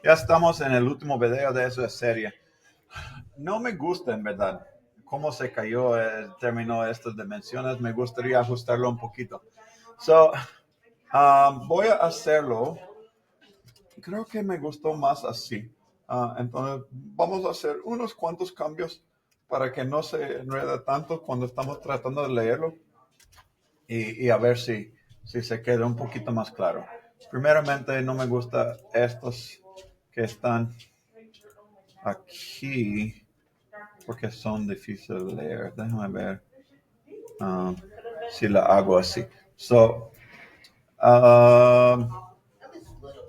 Ya estamos en el último video de esa serie. No me gusta, en verdad, cómo se cayó el término de estas dimensiones. Me gustaría ajustarlo un poquito. So, voy a hacerlo. Creo que me gustó más así. Entonces, vamos a hacer unos cuantos cambios para que no se enrede tanto cuando estamos tratando de leerlo y a ver si se queda un poquito más claro. Primeramente, no me gusta estos que están aquí porque son difíciles de leer. Déjame ver um, si la hago así. So, um,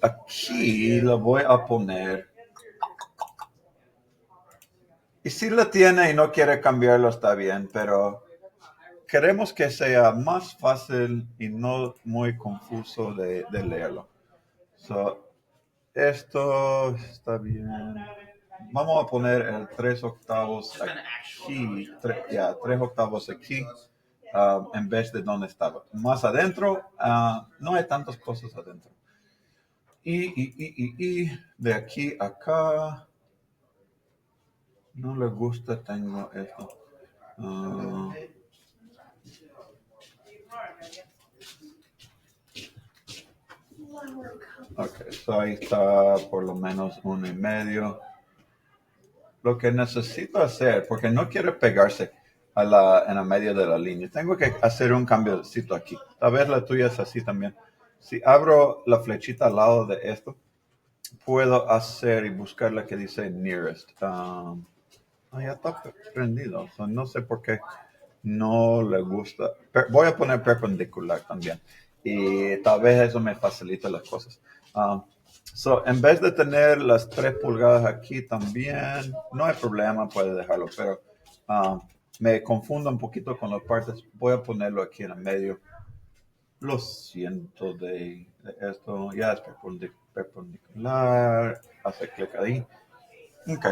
aquí lo voy a poner. Y si la tiene y no quiere cambiarlo, está bien, pero queremos que sea más fácil y no muy confuso de leerlo. So, esto está bien. Vamos a poner el 3/8 aquí, ya, 3/8 aquí, en vez de donde estaba. Más adentro, no hay tantas cosas adentro. Y de aquí a acá, no le gusta, tengo esto. Uh, ok, so ahí está por lo menos 1.5. Lo que necesito hacer, porque no quiero pegarse en la medio de la línea, tengo que hacer un cambiocito aquí. Tal vez la tuya es así también. Si abro la flechita al lado de esto, puedo hacer y buscar la que dice nearest. Ya está prendido, so no sé por qué no le gusta. Voy a poner perpendicular también y tal vez eso me facilita las cosas. So, en vez de tener las 3 pulgadas aquí también, no hay problema, puede dejarlo, pero me confundo un poquito con las partes. Voy a ponerlo aquí en el medio. Lo siento de esto, ya es perpendicular. Hace clic ahí. Ok,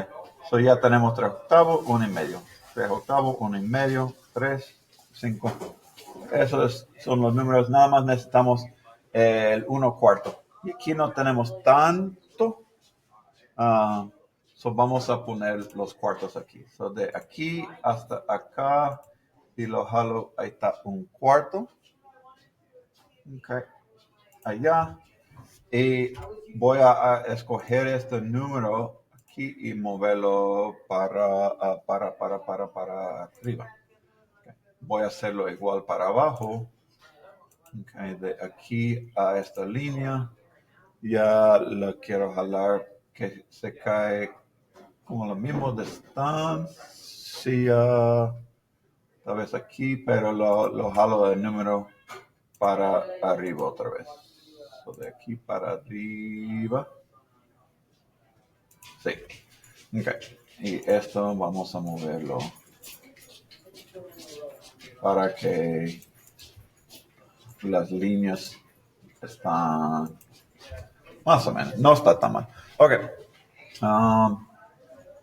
so ya tenemos 3/8, 1.5. 3/8, 1.5, 3, 5. Esos son los números. Nada más necesitamos el 1/4. Y aquí no tenemos tanto. Uh, so vamos a poner los cuartos aquí. So de aquí hasta acá. Y lo jalo. Ahí está 1/4. Ok, allá. Y voy a escoger este número aquí y moverlo para arriba. Okay. Voy a hacerlo igual para abajo. Okay. De aquí a esta línea. Ya la quiero jalar que se cae como la misma distancia. Tal vez aquí, pero lo jalo del número para arriba otra vez. So de aquí para arriba. Sí. Ok. Y esto vamos a moverlo para que las líneas están más o menos. No está tan mal. Ok. Um,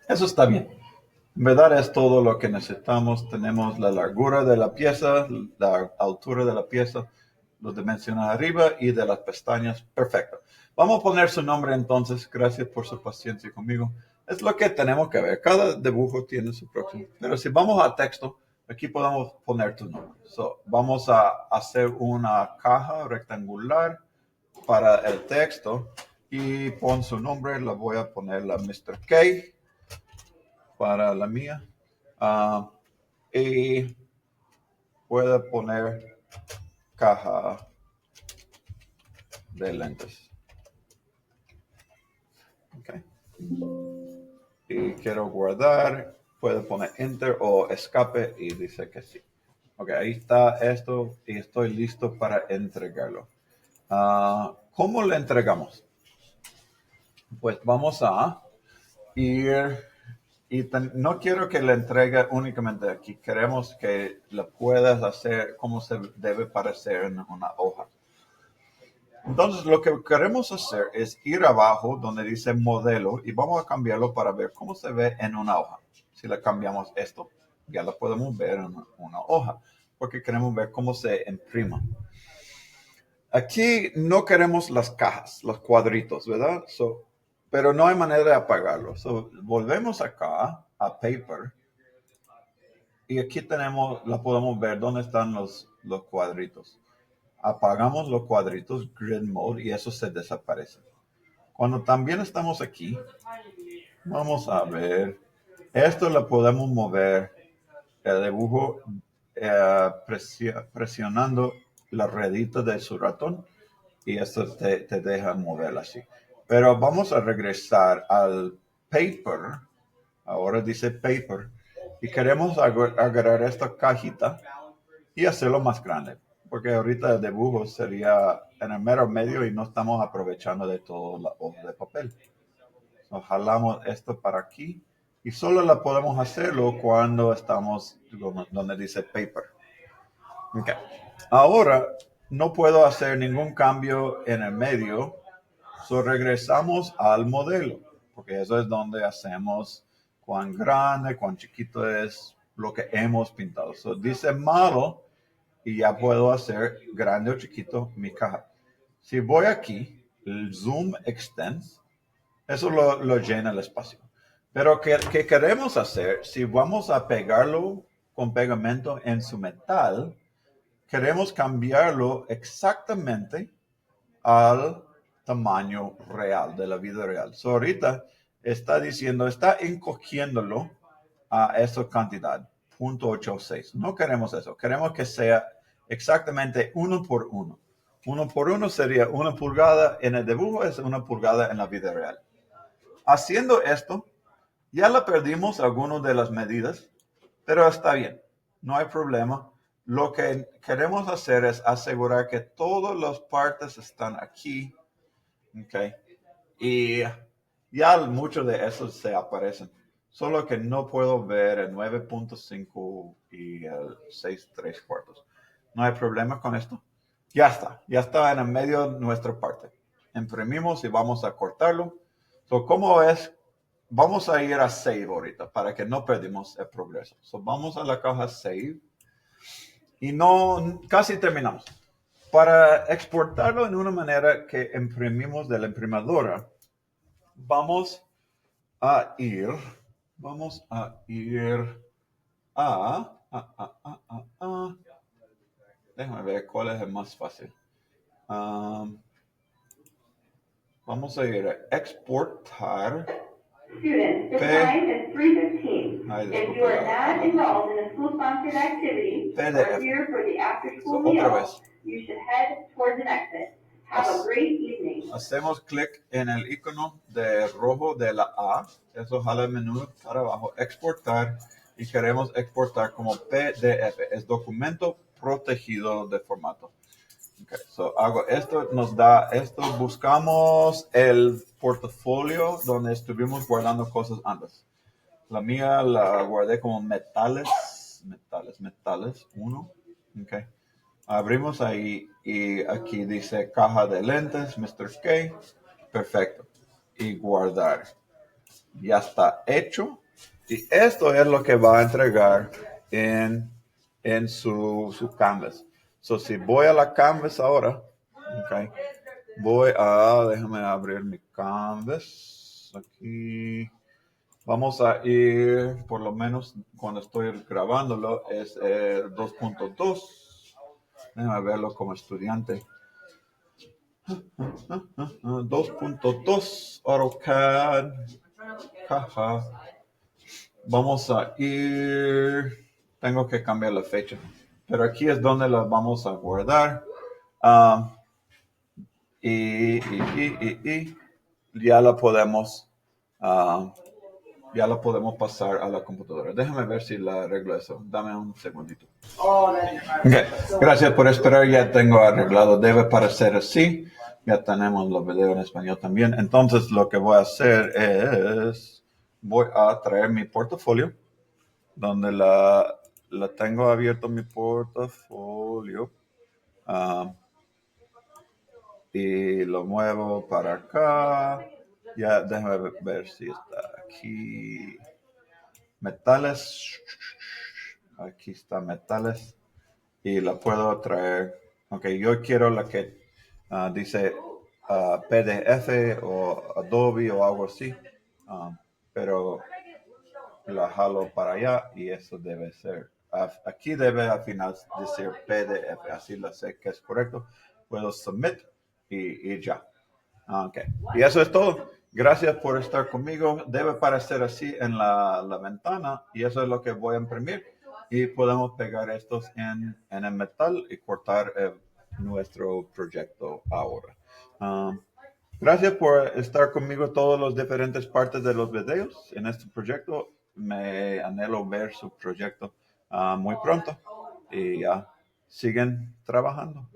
Eso está bien. En verdad es todo lo que necesitamos. Tenemos la largura de la pieza, la altura de la pieza, los dimensiones arriba y de las pestañas. Perfecto. Vamos a poner su nombre entonces. Gracias por su paciencia conmigo. Es lo que tenemos que ver. Cada dibujo tiene su próximo. Pero si vamos a texto, aquí podemos poner tu nombre. So, vamos a hacer una caja rectangular para el texto y pon su nombre. La voy a poner la Mr. K para la mía. Y puede poner caja de lentes. Okay. Y quiero guardar, puede poner enter o escape y dice que sí. Ok, ahí está esto y estoy listo para entregarlo. ¿Cómo le entregamos? Pues vamos a ir y no quiero que le entregue únicamente aquí. Queremos que lo puedas hacer como se debe parecer en una hoja. Entonces, lo que queremos hacer es ir abajo donde dice modelo y vamos a cambiarlo para ver cómo se ve en una hoja. Si le cambiamos esto, ya lo podemos ver en una hoja, porque queremos ver cómo se imprima. Aquí no queremos las cajas, los cuadritos, ¿verdad? So, pero no hay manera de apagarlo. So, volvemos acá a Paper y aquí la podemos ver dónde están los cuadritos. Apagamos los cuadritos, Grid Mode, y eso se desaparece. Cuando también estamos aquí, vamos a ver, esto lo podemos mover, el dibujo presionando la ruedita de su ratón y esto te deja mover así. Pero vamos a regresar al paper, ahora dice paper, y queremos agarrar esta cajita y hacerlo más grande, porque ahorita el dibujo sería en el mero medio y no estamos aprovechando de todo la hoja de papel. Nos jalamos esto para aquí y solo la podemos hacerlo cuando estamos donde dice paper. Okay. Ahora no puedo hacer ningún cambio en el medio, so regresamos al modelo, porque eso es donde hacemos cuán grande, cuán chiquito es lo que hemos pintado. So dice model y ya puedo hacer grande o chiquito mi caja. Si voy aquí, el zoom extends, eso lo llena el espacio. Pero ¿qué queremos hacer? Si vamos a pegarlo con pegamento en su metal, queremos cambiarlo exactamente al tamaño real, de la vida real. So ahorita está diciendo, está encogiéndolo a esa cantidad, 0.86. No queremos eso. Queremos que sea exactamente 1 por 1. 1 por 1 sería 1 pulgada en el dibujo, es 1 pulgada en la vida real. Haciendo esto, ya la perdimos algunas de las medidas, pero está bien, no hay problema. Lo que queremos hacer es asegurar que todas las partes están aquí, ¿ok? Y ya muchos de esos se aparecen, solo que no puedo ver el 9.5 y el 6 3/4. No hay problema con esto. Ya está en el medio de nuestra parte. Imprimimos y vamos a cortarlo. So, ¿cómo es? Vamos a ir a Save ahorita para que no perdamos el progreso. So, vamos a la caja Save y casi terminamos. Para exportarlo en una manera que imprimimos de la imprimadora, vamos a ir a déjame ver cuál es el más fácil. Vamos a ir a exportar. Students, the time is 3:15. If you are not enrolled in a school-sponsored activity or here for the after-school meal, you should head towards an exit. Have a great evening. Hacemos clic en el icono de rojo de la A. Eso jala el menú para abajo. Exportar. Y queremos exportar como PDF. Es documento protegido de formato. Okay, so hago esto, nos da esto. Buscamos el portafolio donde estuvimos guardando cosas antes. La mía la guardé como metales. 1. Okay. Abrimos ahí y aquí dice caja de lentes, Mr. K. Perfecto. Y guardar. Ya está hecho. Y esto es lo que va a entregar en su canvas. So, si voy a la canvas ahora, okay, déjame abrir mi canvas. Aquí. Vamos a ir, por lo menos cuando estoy grabándolo, es el 2.2. Déjame verlo como estudiante. 2.2 AutoCAD. Caja. Vamos a ir. Tengo que cambiar la fecha. Pero aquí es donde la vamos a guardar. Y ya la podemos. Ya la podemos pasar a la computadora. Déjame ver si la arreglo eso. Dame un segundito. Okay. Gracias por esperar. Ya tengo arreglado. Debe parecer así. Ya tenemos los videos en español también. Entonces lo que voy a hacer es, voy a traer mi portafolio, donde la tengo abierto mi portafolio. Y lo muevo para acá. Ya, déjame ver si está aquí. Metales. Aquí está metales. Y la puedo traer. Ok, yo quiero la que dice PDF o Adobe o algo así, pero la jalo para allá y eso debe ser. Aquí debe al final decir PDF, así lo sé que es correcto. Puedo submit y ya. Okay. Y eso es todo. Gracias por estar conmigo. Debe aparecer así en la ventana y eso es lo que voy a imprimir. Y podemos pegar estos en el metal y cortar nuestro proyecto ahora. Gracias por estar conmigo todas las diferentes partes de los videos en este proyecto. Me anhelo ver su proyecto muy pronto y siguen trabajando.